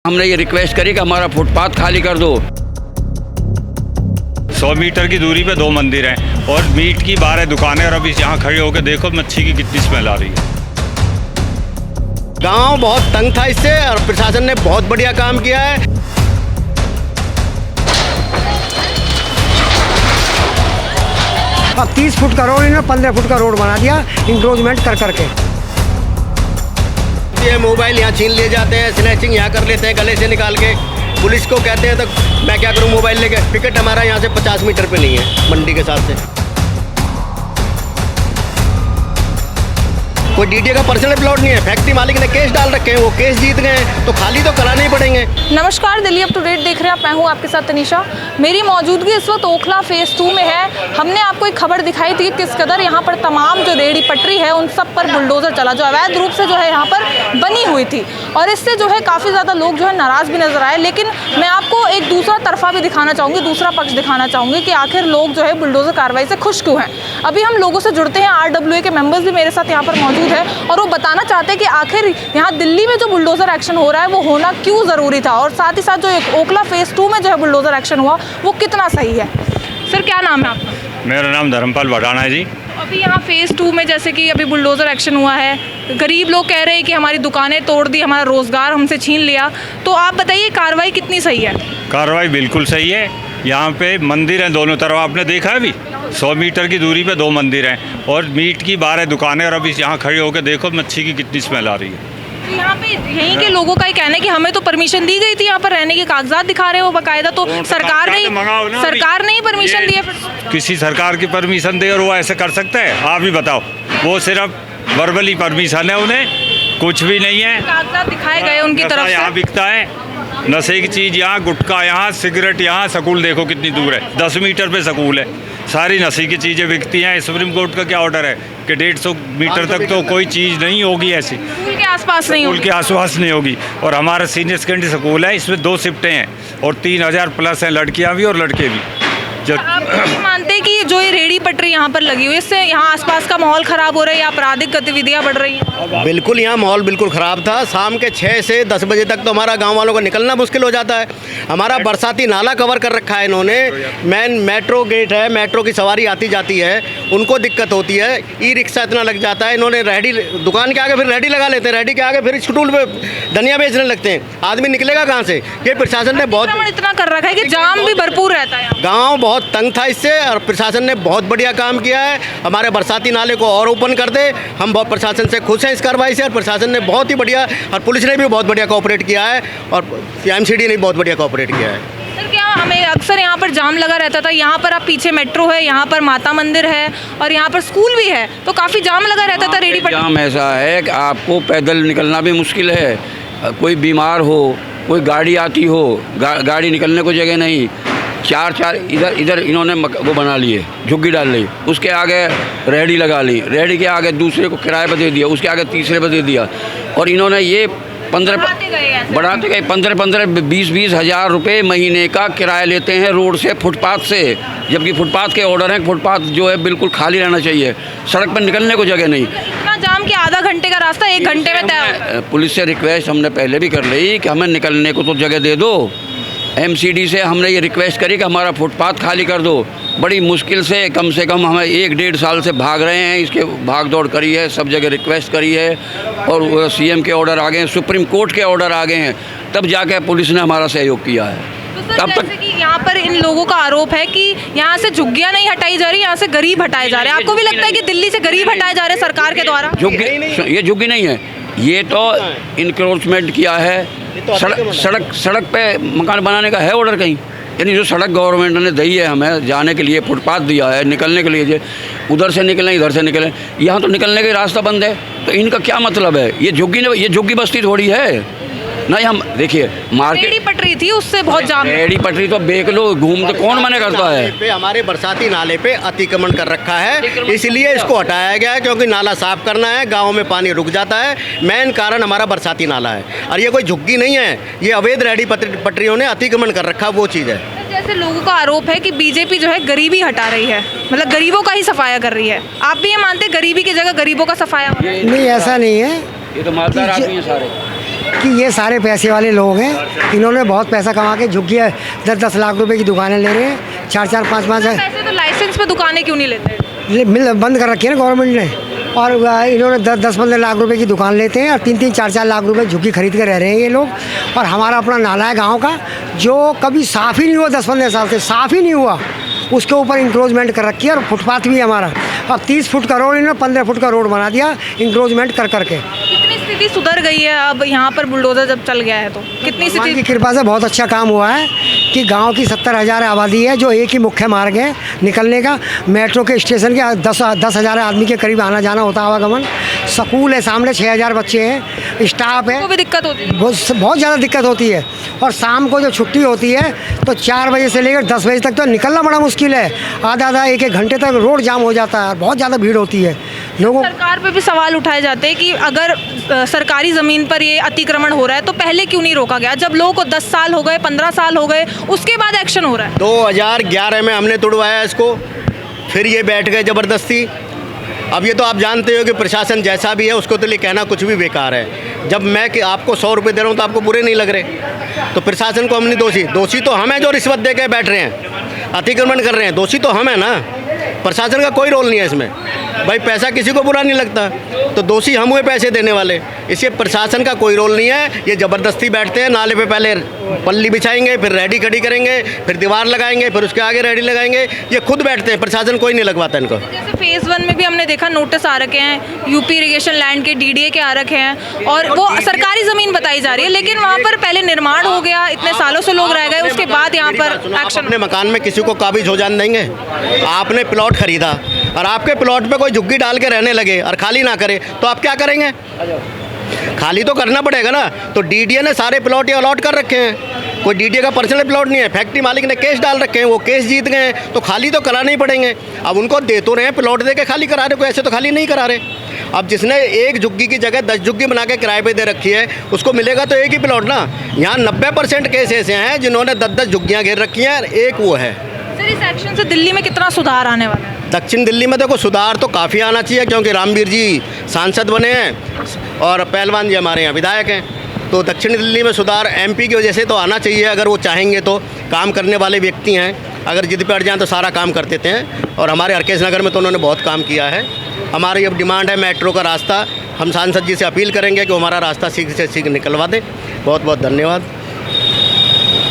हमने ये रिक्वेस्ट करी कि हमारा फुटपाथ खाली कर दो। 100 मीटर की दूरी पे 2 मंदिर हैं और मीट की 12 दुकानें, और अभी यहाँ खड़े होकर देखो मच्छी की कितनी स्मेल आ रही है। गांव बहुत तंग था इससे और प्रशासन ने बहुत बढ़िया काम किया है। अब 30 फुट का रोड इन्होंने 15 फुट का रोड बना दिया इंक्रोचमेंट कर करके। ये मोबाइल यहाँ छीन लिए जाते हैं, स्नैचिंग यहाँ कर लेते हैं गले से निकाल के। पुलिस को कहते हैं तो मैं क्या करूँ मोबाइल लेके। टिकट हमारा यहाँ से 50 मीटर पे नहीं है मंडी के साथ से। कोई डीडीए का पर्सनल प्लॉट नहीं है, फैक्ट्री मालिक ने केस डाल रखे हैं, वो केस जीत गए हैं तो खाली तो कराने ही पड़ेंगे। नमस्कार, दिल्ली अप टू डेट देख रहे हैं आप। मैं हूँ आपके साथ तनीषा। मेरी मौजूदगी इस वक्त ओखला फेज़ 2 में है। हमने आपको एक खबर दिखाई थी किस कदर यहाँ पर तमाम जो रेहड़ी पटरी है उन सब पर बुलडोज़र चला, जो अवैध रूप से जो है यहाँ पर बनी हुई थी, और इससे जो है काफ़ी ज़्यादा लोग जो है नाराज़ भी नजर आए। लेकिन मैं आपको एक दूसरा तरफा भी दिखाना चाहूँगी, दूसरा पक्ष दिखाना चाहूँगी कि आखिर लोग जो है बुलडोज़र कार्रवाई से खुश क्यों हैं। अभी हम लोगों से जुड़ते हैं, RWA के मेंबर्स भी मेरे साथ यहाँ पर मौजूद है और वो बताना चाहते हैं कि आखिर यहाँ दिल्ली में जो बुलडोज़र एक्शन हो रहा है वो होना क्यों ज़रूरी था, और साथ ही साथ जो एक ओखला फेज़ 2 में जो है बुलडोज़र एक्शन हुआ वो कितना सही है। सर, क्या नाम है आपका? मेरा नाम धर्मपाल भटाना है जी। अभी यहाँ फेज़ 2 में जैसे कि अभी बुलडोज़र एक्शन हुआ है, गरीब लोग कह रहे हैं कि हमारी दुकानें तोड़ दी, हमारा रोज़गार हमसे छीन लिया, तो आप बताइए कार्रवाई कितनी सही है? कार्रवाई बिल्कुल सही है। यहाँ पे मंदिर हैं दोनों तरफ, आपने देखा है अभी 100 मीटर की दूरी पे 2 मंदिर हैं और मीट की 12 दुकानें, और अभी यहाँ खड़े होकर देखो मच्छी की कितनी स्मेल आ रही है। तो यहाँ पे यहीं के लोगों का ही कहना है कि हमें तो परमिशन दी गई थी, यहाँ पर रहने के कागजात दिखा रहे हो बाकायदा, तो सरकार ने ही परमिशन दी है। फिर किसी सरकार की परमिशन दे और वो ऐसे कर सकता है? आप ही बताओ। वो सिर्फ वर्बली परमिशन है, उन्हें कुछ भी नहीं है। कागजात दिखाए गए उनकी तरफ से। यहाँ बिकता है नशे की चीज़, यहाँ गुटखा, यहाँ सिगरेट, यहाँ स्कूल देखो कितनी दूर है, 10 मीटर पे स्कूल है। सारी नशे की चीज़ें बिकती हैं। सुप्रीम कोर्ट का क्या ऑर्डर है कि 150 मीटर तक तो कोई चीज़ नहीं होगी ऐसी, स्कूल के आसपास नहीं होगी। स्कूल के आसपास नहीं होगी। और हमारा सीनियर सेकेंडरी स्कूल है, इसमें 2 शिफ्टें हैं और 3000 प्लस हैं, लड़कियाँ भी और लड़के भी। आप मानते हैं कि जो ये रेहड़ी पटरी यहाँ पर लगी हुई है इससे यहाँ आसपास का माहौल ख़राब हो रहा है या आपराधिक गतिविधियाँ बढ़ रही हैं? बिल्कुल, यहाँ माहौल बिल्कुल ख़राब था। शाम के 6 से 10 बजे तक तो हमारा गांव वालों को निकलना मुश्किल हो जाता है। हमारा बरसाती नाला कवर कर रखा है इन्होंने। मेन मेट्रो गेट है, मेट्रो की सवारी आती जाती है, उनको दिक्कत होती है। ई रिक्शा इतना लग जाता है। इन्होंने रेहड़ी दुकान के आगे फिर रेहड़ी लगा लेते हैं, रेहड़ी के आगे फिर स्टूल पे धनिया बेचने लगते हैं। आदमी निकलेगा कहाँ से? ये प्रशासन ने बहुत इतना कर रखा है कि जाम भी भरपूर रहता है। गाँव बहुत तंग था इससे और प्रशासन ने बहुत बढ़िया काम किया है। हमारे बरसाती नाले को और ओपन कर दे, हम बहुत प्रशासन से खुश हैं इस कार्रवाई से। और प्रशासन ने बहुत ही बढ़िया, और पुलिस ने भी बहुत बढ़िया कोऑपरेट किया है और MCD ने भी बहुत बढ़िया कोऑपरेट किया है। सर, क्या हमें अक्सर यहाँ पर जाम लगा रहता था, यहाँ पर आप पीछे मेट्रो है, यहाँ पर माता मंदिर है और यहाँ पर स्कूल भी है, तो काफ़ी जाम लगा रहता था रेहड़ी पर। जाम ऐसा है कि आपको पैदल निकलना भी मुश्किल है। कोई बीमार हो, कोई गाड़ी आती हो, गाड़ी निकलने को जगह नहीं। चार इधर इन्होंने वो बना लिए, झुग्गी डाल ली, उसके आगे रेहड़ी लगा ली, रेहड़ी के आगे दूसरे को किराए पर दे दिया, उसके आगे तीसरे पर दे दिया, और इन्होंने ये 15 बढ़ाते गए 15-20 हज़ार रुपये महीने का किराया लेते हैं रोड से, फुटपाथ से, जबकि फुटपाथ के ऑर्डर हैं। फुटपाथ जो है बिल्कुल खाली रहना चाहिए, सड़क पर निकलने को जगह नहीं। इतना जाम कि आधा घंटे का रास्ता 1 घंटे में तय। पुलिस से रिक्वेस्ट हमने पहले भी कर ली कि हमें निकलने को तो जगह दे दो। MCD से हमने ये रिक्वेस्ट करी कि हमारा फुटपाथ खाली कर दो। बड़ी मुश्किल से कम हमें 1-1.5 साल से भाग रहे हैं, इसके भाग दौड़ करी है, सब जगह रिक्वेस्ट करी है, और CM के ऑर्डर आ गए हैं, सुप्रीम कोर्ट के ऑर्डर आ गए हैं, तब जाके पुलिस ने हमारा सहयोग किया है। तो सर, जैसे कि यहाँ पर इन लोगों का आरोप है कि यहाँ से झुग्गियाँ नहीं हटाई जा रही, यहाँ से गरीब हटाए जा रहे हैं। आपको भी लगता है कि दिल्ली से गरीब हटाए जा रहे हैं सरकार के द्वारा? ये झुग्गी नहीं है, ये तो इंक्रोचमेंट किया है। सड़क पे मकान बनाने का है ऑर्डर कहीं? यानी जो सड़क गवर्नमेंट ने दी है हमें जाने के लिए, फुटपाथ दिया है निकलने के लिए, उधर से निकलें इधर से निकलें, यहाँ तो निकलने का रास्ता बंद है, तो इनका क्या मतलब है? ये झुग्गी बस्ती थोड़ी है ना। हम देखिए मार्केट रेहड़ी पटरी थी, उससे बहुत जाम। रेहड़ी पटरी तो बेच लो, घूमते कौन मना करता है? पे हमारे बरसाती नाले पे अतिक्रमण कर रखा है, इसलिए इसको हटाया गया है, क्योंकि नाला साफ करना है। गाँव में पानी रुक जाता है, मेन कारण हमारा बरसाती नाला है। और ये कोई झुग्गी नहीं है, ये अवैध रेहड़ी पटरियों ने अतिक्रमण कर रखा, वो चीज़ है। जैसे लोगों का आरोप है कि बीजेपी जो है गरीबी हटा रही है, मतलब गरीबों का ही सफाया कर रही है। आप भी ये मानते हैं गरीबी की जगह गरीबों का सफाया? नहीं, ऐसा नहीं है। ये तो मालदार आदमी है सारे। कि ये सारे पैसे वाले लोग हैं, इन्होंने बहुत पैसा कमा के झुग्गियाँ 10-10 लाख रुपए की दुकानें ले रहे हैं, 4-4 5-5 पैसे तो लाइसेंस पे दुकानें क्यों नहीं लेते? मिल बंद कर रखी है ना गवर्नमेंट ने, और इन्होंने 10-15 लाख रुपए की दुकान लेते हैं और 3-3 4-4 लाख रुपए झुग्गी खरीद कर रह रहे हैं ये लोग। और हमारा अपना नाला है गाँव का, जो कभी साफ़ ही नहीं हुआ, 10-15 साल से साफ़ ही नहीं हुआ, उसके ऊपर इंक्रोचमेंट कर रखी है। और फुटपाथ भी है हमारा, अब 30 फुट का रोड इन्होंने 15 फुट का रोड बना दिया इंक्रोचमेंट कर करके। कितनी स्थिति सुधर गई है अब यहाँ पर बुलडोजर जब चल गया है तो? कितनी भगवान की स्थिति? कृपा से बहुत अच्छा काम हुआ है कि गांव की 70,000 आबादी है, जो एक ही मुख्य मार्ग है निकलने का। मेट्रो के स्टेशन के 10,000 आदमी के करीब आना जाना होता है, आवागमन। स्कूल है सामने, 6,000 बच्चे हैं, स्टाफ है, को भी दिक्कत होती है? बहुत ज़्यादा दिक्कत होती है। और शाम को जो छुट्टी होती है तो 4 बजे से लेकर 10 बजे तक तो निकलना बड़ा मुश्किल है, आधा 1-1 घंटे तक रोड जाम हो जाता है, बहुत ज़्यादा भीड़ होती है लोगों। सरकार पे भी सवाल उठाए जाते हैं कि अगर सरकारी ज़मीन पर ये अतिक्रमण हो रहा है तो पहले क्यों नहीं रोका गया? जब लोगों को 10 साल हो गए, 15 साल हो गए, उसके बाद एक्शन हो रहा है। 2011 में हमने तुड़वाया इसको, फिर ये बैठ गए ज़बरदस्ती। अब ये तो आप जानते हो कि प्रशासन जैसा भी है उसको तो लिए कहना कुछ भी बेकार है। जब मैं कि आपको 100 रुपये दे रहा हूँ तो आपको बुरे नहीं लग रहे, तो प्रशासन को हम नहीं दोषी। दोषी तो हम हैं जो रिश्वत दे के बैठ रहे हैं, अतिक्रमण कर रहे हैं, दोषी तो हम हैं ना। प्रशासन का कोई रोल नहीं है इसमें। भाई पैसा किसी को बुरा नहीं लगता, तो दोषी हम हुए पैसे देने वाले। इसलिए प्रशासन का कोई रोल नहीं है। ये ज़बरदस्ती बैठते हैं, नाले पे पहले पल्ली बिछाएंगे, फिर रेडी खड़ी करेंगे, फिर दीवार लगाएंगे, फिर उसके आगे रेडी लगाएंगे। ये खुद बैठते हैं, प्रशासन कोई नहीं लगवाता इनको। जैसे फेज़ 1 में भी हमने देखा नोटिस आ रखे हैं, यूपी इरिगेशन लैंड के, DDA के आ रखे हैं, और वो सरकारी ज़मीन बताई जा रही है, लेकिन वहाँ पर पहले निर्माण हो गया, इतने सालों से लोग रह गए, उसके बाद यहाँ पर एक्शन। अपने मकान में किसी को काबिज हो जाने देंगे? आपने प्लॉट खरीदा और आपके प्लॉट पे कोई झुग्गी डाल के रहने लगे और खाली ना करे तो आप क्या करेंगे? खाली तो करना पड़ेगा ना। तो DDA ने सारे प्लॉट ये अलॉट कर रखे हैं, कोई DDA का पर्सनल प्लॉट नहीं है। फैक्ट्री मालिक ने केस डाल रखे हैं, वो केस जीत गए हैं, तो खाली तो कराने ही पड़ेंगे। अब उनको दे तो रहे हैं, प्लॉट दे के खाली करा रहे, कोई ऐसे तो खाली नहीं करा रहे। अब जिसने एक झुग्गी की जगह 10 झुग्गी बना के किराए पे दे रखी है, उसको मिलेगा तो एक ही प्लॉट ना। यहाँ 90% केस ऐसे हैं जिन्होंने 10-10 झुग्गियाँ घेर रखी हैं, एक वो है। सर, इस एक्शन से दिल्ली में कितना सुधार आने वाला है? दक्षिण दिल्ली में देखो सुधार तो काफ़ी आना चाहिए, क्योंकि रामवीर जी सांसद बने हैं और पहलवान जी हमारे यहाँ विधायक हैं। तो दक्षिण दिल्ली में सुधार MP की वजह से तो आना चाहिए, अगर वो चाहेंगे तो। काम करने वाले व्यक्ति हैं, अगर जिद पे अड़ जाएँ तो सारा काम कर देते हैं। और हमारे हरकेश नगर में तो उन्होंने बहुत काम किया है। हमारी अब डिमांड है मेट्रो का रास्ता, हम सांसद जी से अपील करेंगे कि हमारा रास्ता शीघ्र से शीघ्र निकलवा दें। बहुत बहुत धन्यवाद।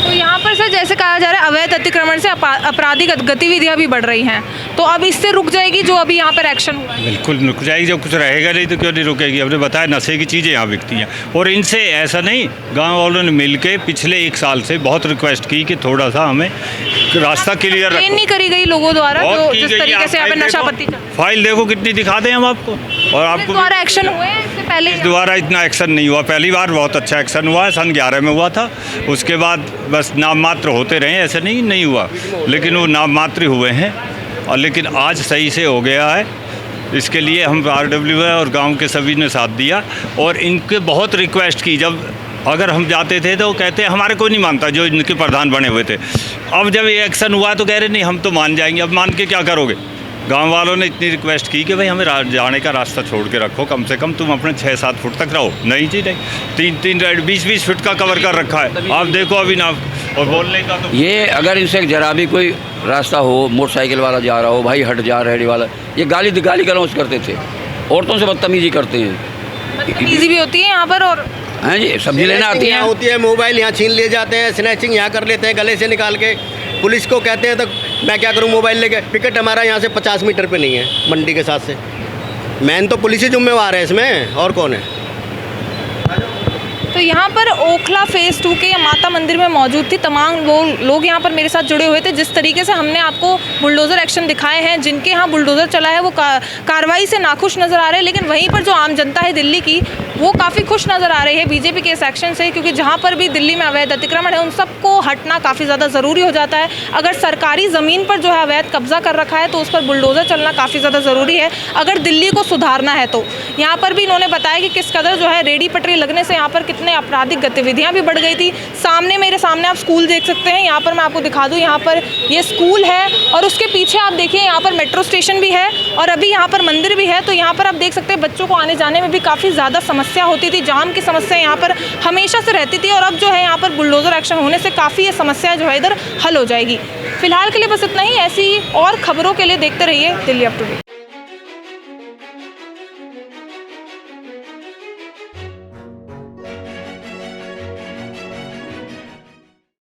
तो यहाँ पर सर जैसे कहा जा रहा है अवैध अतिक्रमण से आपराधिक गतिविधियाँ भी बढ़ रही हैं, तो अब इससे रुक जाएगी जो अभी यहाँ पर एक्शन हुआ है? बिल्कुल रुक जाएगी, जब कुछ रहेगा नहीं तो क्यों नहीं रुकेगी। हमने बताया नशे की चीज़ें यहाँ बिकती हैं, और इनसे ऐसा नहीं, गांव वालों ने मिलके पिछले 1 साल से बहुत रिक्वेस्ट की कि थोड़ा सा हमें रास्ता क्लियर ट्रेन नहीं करी गई लोगों द्वारा, जो जिस तरीके से यहाँ पे नशा पत्ती फाइल देखो कितनी दिखा दें हम आपको। और आपको द्वारा एक्शन हुए हैं इससे पहले? इस द्वारा इतना एक्शन नहीं हुआ। पहली बार बहुत अच्छा एक्शन हुआ है, सन 11 में हुआ था। उसके बाद बस नाम मात्र होते रहे, ऐसे नहीं हुआ, लेकिन वो नाम मात्र हुए हैं। और लेकिन आज सही से हो गया है, इसके लिए हम RW और गांव के सभी ने साथ दिया। और इनके बहुत रिक्वेस्ट की, जब अगर हम जाते थे तो कहते हमारे कोई नहीं मानता, जो इनके प्रधान बने हुए थे। अब जब ये एक्शन हुआ तो कह रहे नहीं हम तो मान जाएंगे। अब मान के क्या करोगे? गांव वालों ने इतनी रिक्वेस्ट की कि भाई हमें जाने का रास्ता छोड़ के रखो, कम से कम तुम अपने 6-7 फुट तक रहो। नहीं जी नहीं, 3-3 20-20 फुट का कवर कर रखा है। आप देखो अभी ना, और बोलने का तो ये अगर इनसे जरा भी कोई रास्ता हो, मोटरसाइकिल वाला जा रहा हो, भाई हट जा, रेडी वाला, ये गाली गलौज करते थे, औरतों से बदतमीजी करते हैं। बदतमीजी भी होती है यहाँ पर, और हैं जी सब्जी लेना आती है, होती है, मोबाइल यहाँ छीन लिए जाते हैं, स्नैचिंग यहाँ कर लेते हैं गले से निकाल के। पुलिस को कहते हैं तो मैं क्या करूँ मोबाइल लेके। पिकेट हमारा यहाँ से 50 मीटर पे नहीं है मंडी के साथ से। मैन तो पुलिस ही जिम्मेवार है इसमें, और कौन है? तो यहाँ पर ओखला फेज़ 2 के माता मंदिर में मौजूद थी। तमाम लोग यहाँ पर मेरे साथ जुड़े हुए थे। जिस तरीके से हमने आपको बुलडोज़र एक्शन दिखाए हैं, जिनके यहाँ बुलडोज़र चला है वो कार्रवाई से नाखुश नज़र आ रहे हैं, लेकिन वहीं पर जो आम जनता है दिल्ली की, वो काफ़ी खुश नज़र आ रही है बीजेपी के इस एक्शन से, क्योंकि जहाँ पर भी दिल्ली में अवैध अतिक्रमण है उन सबको हटना काफ़ी ज़्यादा ज़रूरी हो जाता है। अगर सरकारी ज़मीन पर जो है अवैध कब्जा कर रखा है तो उस पर बुलडोज़र चलना काफ़ी ज़्यादा ज़रूरी है, अगर दिल्ली को सुधारना है तो। यहाँ पर भी इन्होंने बताया कि किस कदर जो है रेडी पटरी लगने से यहाँ पर कितने आपराधिक गतिविधियाँ भी बढ़ गई थी। मेरे सामने आप स्कूल देख सकते हैं, यहाँ पर मैं आपको दिखा दूँ, यहाँ पर ये स्कूल है और उसके पीछे आप देखिए यहाँ पर मेट्रो स्टेशन भी है और अभी यहाँ पर मंदिर भी है। तो यहाँ पर आप देख सकते हैं बच्चों को आने जाने में भी काफ़ी ज़्यादा समस्या समस्या होती थी, जाम की समस्या यहाँ पर हमेशा से रहती थी और अब जो है यहाँ पर बुलडोज़र एक्शन होने से काफ़ी ये समस्या जो है इधर हल हो जाएगी। फिलहाल के लिए बस इतना ही। ऐसी और खबरों के लिए देखते रहिए दिल्ली अप टू डेट।